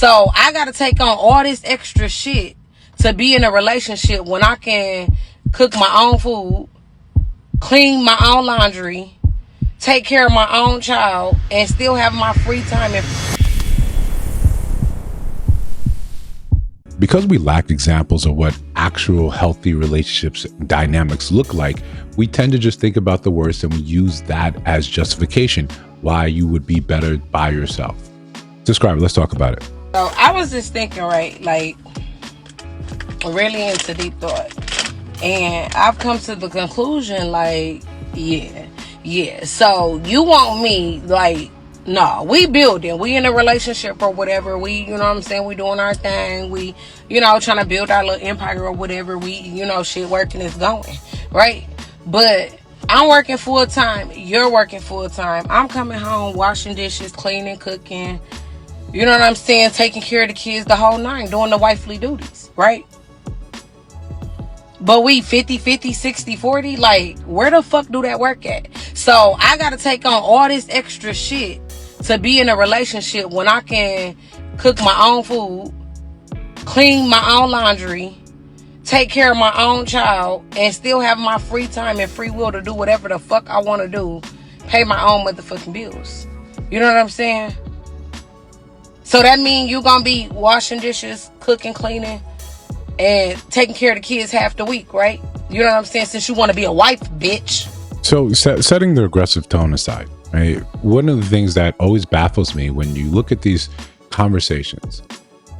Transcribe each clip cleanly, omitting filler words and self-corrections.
So I gotta take on all this extra shit to be in a relationship when I can cook my own food, clean my own laundry, take care of my own child, and still have my free time. Because we lack examples of what actual healthy relationships dynamics look like, we tend to just think about the worst and we use that as justification why you would be better by yourself. Describe it. Let's talk about it. So I was just thinking, right, like really into deep thought. And I've come to the conclusion, like, yeah. So you want me, like, no, we building. We in a relationship or whatever. We, you know what I'm saying? We doing our thing. We, you know, trying to build our little empire or whatever. We, you know, shit working is going, right? But I'm working full time. You're working full time. I'm coming home, washing dishes, cleaning, cooking. You know what I'm saying? Taking care of the kids, the whole nine, doing the wifely duties, right? But we 50, 60, 40, like, where the fuck do that work at? So I gotta take on all this extra shit to be in a relationship when I can cook my own food, clean my own laundry, take care of my own child, and still have my free time and free will to do whatever the fuck I want to do, pay my own motherfucking bills. You know what I'm saying? So that means you gonna be washing dishes, cooking, cleaning, and taking care of the kids half the week, right? You know what I'm saying? Since you want to be a wife, bitch. So setting the aggressive tone aside, right? One of the things that always baffles me when you look at these conversations,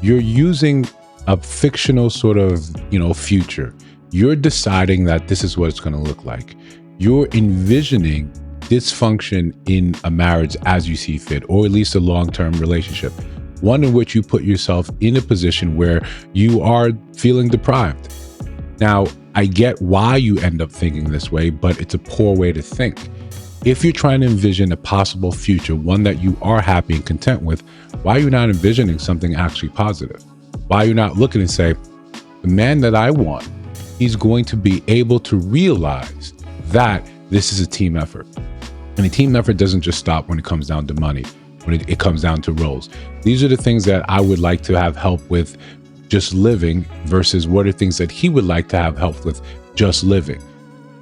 you're using a fictional sort of, you know, future. You're deciding that this is what it's going to look like. You're envisioning dysfunction in a marriage as you see fit, or at least a long-term relationship. One in which you put yourself in a position where you are feeling deprived. Now, I get why you end up thinking this way, but it's a poor way to think. If you're trying to envision a possible future, one that you are happy and content with, why are you not envisioning something actually positive? Why are you not looking and say, the man that I want, he's going to be able to realize that this is a team effort. And a team effort doesn't just stop when it comes down to money. When it comes down to roles. These are the things that I would like to have help with just living versus what are things that he would like to have help with just living.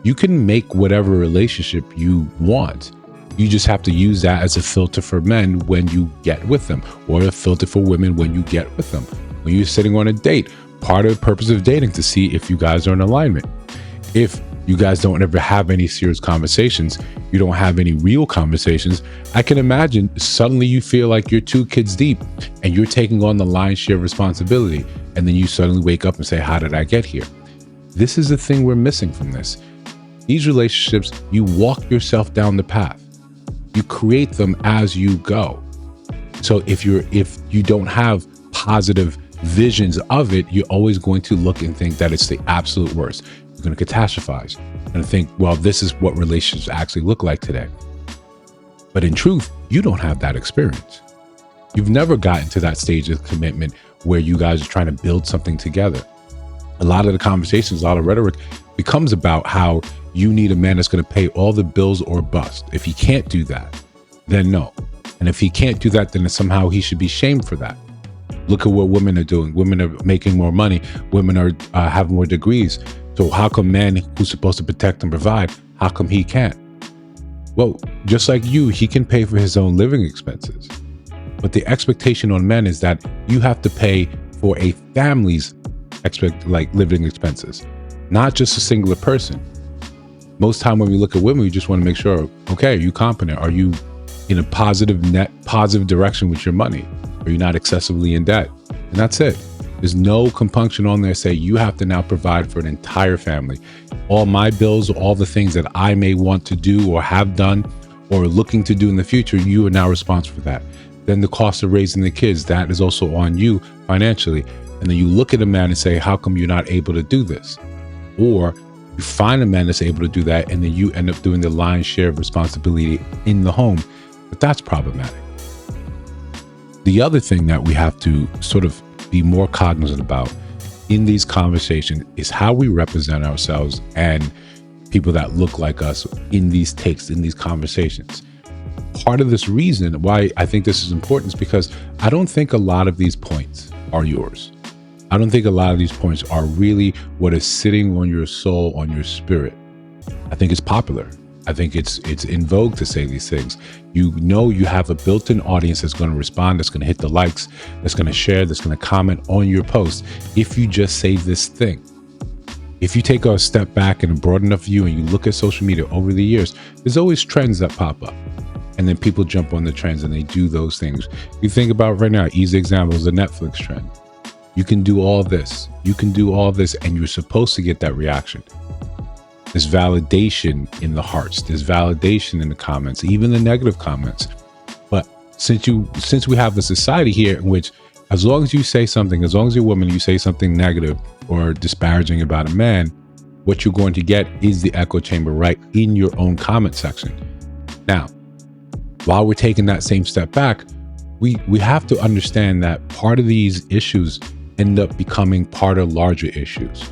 You can make whatever relationship you want. You just have to use that as a filter for men when you get with them, or a filter for women when you get with them. When you're sitting on a date, part of the purpose of dating to see if you guys are in alignment. If you guys don't ever have any serious conversations, you don't have any real conversations, I can imagine suddenly you feel like you're 2 kids deep and you're taking on the lion's share of responsibility. And then you suddenly wake up and say, how did I get here? This is the thing we're missing from this. These relationships, you walk yourself down the path. You create them as you go. So if you don't have positive visions of it, you're always going to look and think that it's the absolute worst. You're going to catastrophize and think, well, this is what relationships actually look like today. But in truth, you don't have that experience. You've never gotten to that stage of commitment where you guys are trying to build something together. A lot of the conversations, a lot of rhetoric becomes about how you need a man that's going to pay all the bills or bust. If he can't do that, then no. And if he can't do that, then somehow he should be shamed for that. Look at what women are doing. Women are making more money. Women are have more degrees. So how come man who's supposed to protect and provide, how come he can't? Well, just like you, he can pay for his own living expenses. But the expectation on men is that you have to pay for a family's living expenses, not just a singular person. Most time when we look at women, we just want to make sure, okay, are you competent? Are you in a positive direction with your money? Are you not excessively in debt? And that's it. There's no compunction on there say you have to now provide for an entire family. All my bills, all the things that I may want to do or have done or looking to do in the future, you are now responsible for that. Then the cost of raising the kids, that is also on you financially. And then you look at a man and say, how come you're not able to do this? Or you find a man that's able to do that, and then you end up doing the lion's share of responsibility in the home. But that's problematic. The other thing that we have to sort of be more cognizant about in these conversations is how we represent ourselves and people that look like us in these takes, in these conversations. part of this reason why I think this is important is because I don't think a lot of these points are yours. I don't think a lot of these points are really what is sitting on your soul, on your spirit. I think it's popular. I think it's in vogue to say these things. You know, you have a built-in audience that's going to respond, that's going to hit the likes, that's going to share, that's going to comment on your post if you just say this thing. If you take a step back and a broad enough view and you look at social media over the years, there's always trends that pop up. And then people jump on the trends and they do those things. You think about right now, easy example is the Netflix trend. You can do all this. You can do all this, and you're supposed to get that reaction. There's validation in the hearts. There's validation in the comments, even the negative comments. But since we have a society here in which, as long as you say something, as long as you're a woman, you say something negative or disparaging about a man, what you're going to get is the echo chamber right in your own comment section. Now, while we're taking that same step back, we have to understand that part of these issues end up becoming part of larger issues.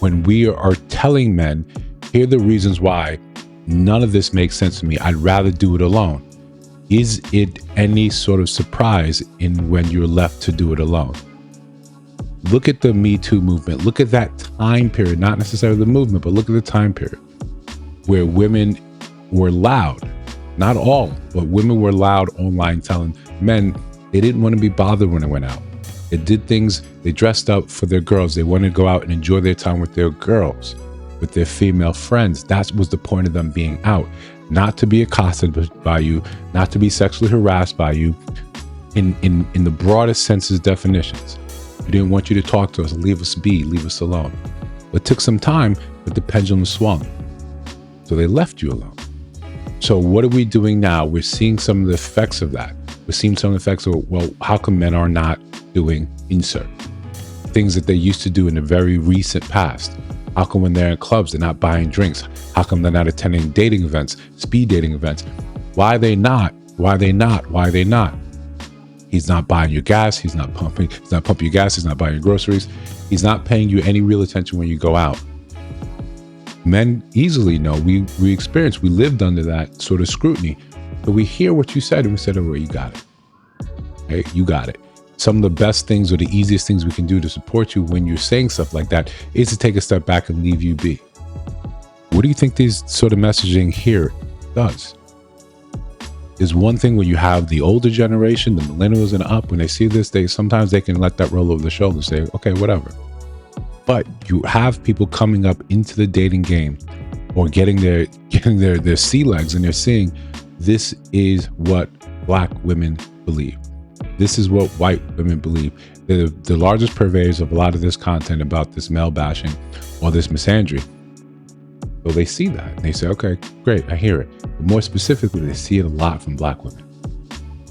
When we are telling men, here are the reasons why none of this makes sense to me, I'd rather do it alone. Is it any sort of surprise in when you're left to do it alone? Look at the Me Too movement. Look at that time period, not necessarily the movement, but look at the time period where women were loud. Not all, but women were loud online telling men they didn't want to be bothered when they went out. They did things, they dressed up for their girls. They wanted to go out and enjoy their time with their girls, with their female friends. That was the point of them being out. Not to be accosted by you, not to be sexually harassed by you, in the broadest senses definitions. We didn't want you to talk to us, leave us be, leave us alone. It took some time, but the pendulum swung. So they left you alone. So what are we doing now? We're seeing some of the effects of that. We're seeing some of the effects of, well, how come men are not doing insert? Things that they used to do in the very recent past. How come when they're in clubs, they're not buying drinks? How come they're not attending dating events, speed dating events? Why are they not? Why are they not? Why are they not? He's not buying your gas. He's not pumping your gas. He's not buying your groceries. He's not paying you any real attention when you go out. Men easily know, we lived under that sort of scrutiny. But we hear what you said and we said, oh, well, you got it. Okay, you got it. Some of the best things or the easiest things we can do to support you when you're saying stuff like that is to take a step back and leave you be. What do you think these sort of messaging here does? There's one thing when you have the older generation, the millennials and up, when they see this, sometimes they can let that roll over the shoulder and say, okay, whatever. But you have people coming up into the dating game or getting their sea legs, and they're seeing this is what Black women believe. This is what white women believe. They're the largest purveyors of a lot of this content about this male bashing or this misandry. So they see that and they say, okay, great, I hear it. But more specifically, they see it a lot from Black women.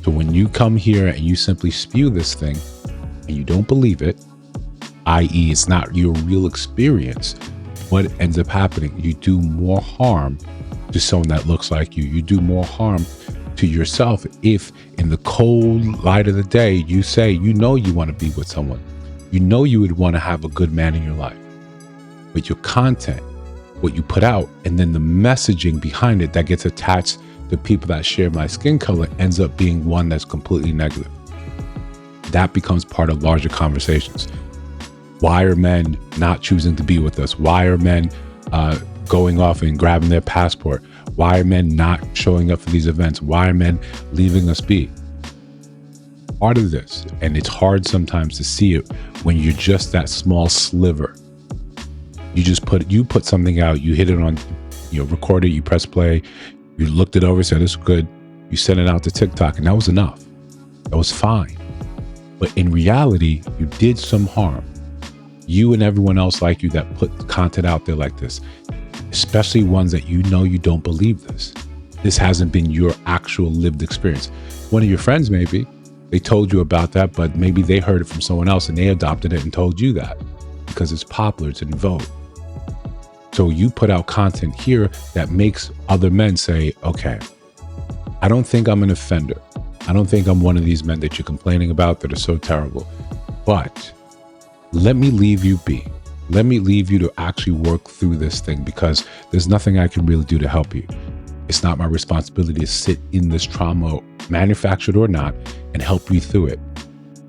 So when you come here and you simply spew this thing and you don't believe it, i.e. it's not your real experience, what ends up happening? You do more harm to someone that looks like you. You do more harm to yourself if in the cold light of the day you say, you know, you want to be with someone. You know you would want to have a good man in your life. But your content, what you put out, and then the messaging behind it that gets attached to people that share my skin color ends up being one that's completely negative. That becomes part of larger conversations. Why are men not choosing to be with us? Why are men going off and grabbing their passport? Why are men not showing up for these events? Why are men leaving us be? Part of this, and it's hard sometimes to see it when you're just that small sliver. You put something out, you hit it on, record it, you press play, you looked it over, said it's good, you sent it out to TikTok, and that was enough. That was fine. But in reality, you did some harm. You and everyone else like you that put content out there like this, especially ones that you know you don't believe this. This hasn't been your actual lived experience. One of your friends, maybe, they told you about that, but maybe they heard it from someone else and they adopted it and told you that because it's popular, it's in vogue. So you put out content here that makes other men say, okay, I don't think I'm an offender. I don't think I'm one of these men that you're complaining about that are so terrible, but let me leave you be. Let me leave you to actually work through this thing because there's nothing I can really do to help you. It's not my responsibility to sit in this trauma, manufactured or not, and help you through it.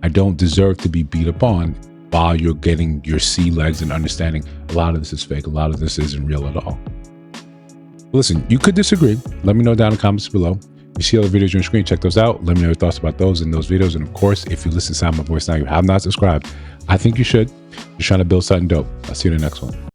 I don't deserve to be beat upon while you're getting your sea legs and understanding a lot of this is fake, a lot of this isn't real at all. Listen, you could disagree. Let me know down in the comments below. You see all the videos on your screen, check those out. Let me know your thoughts about those and those videos. And of course, if you listen to sound my voice now, you have not subscribed, I think you should. You're trying to build something dope. I'll see you in the next one.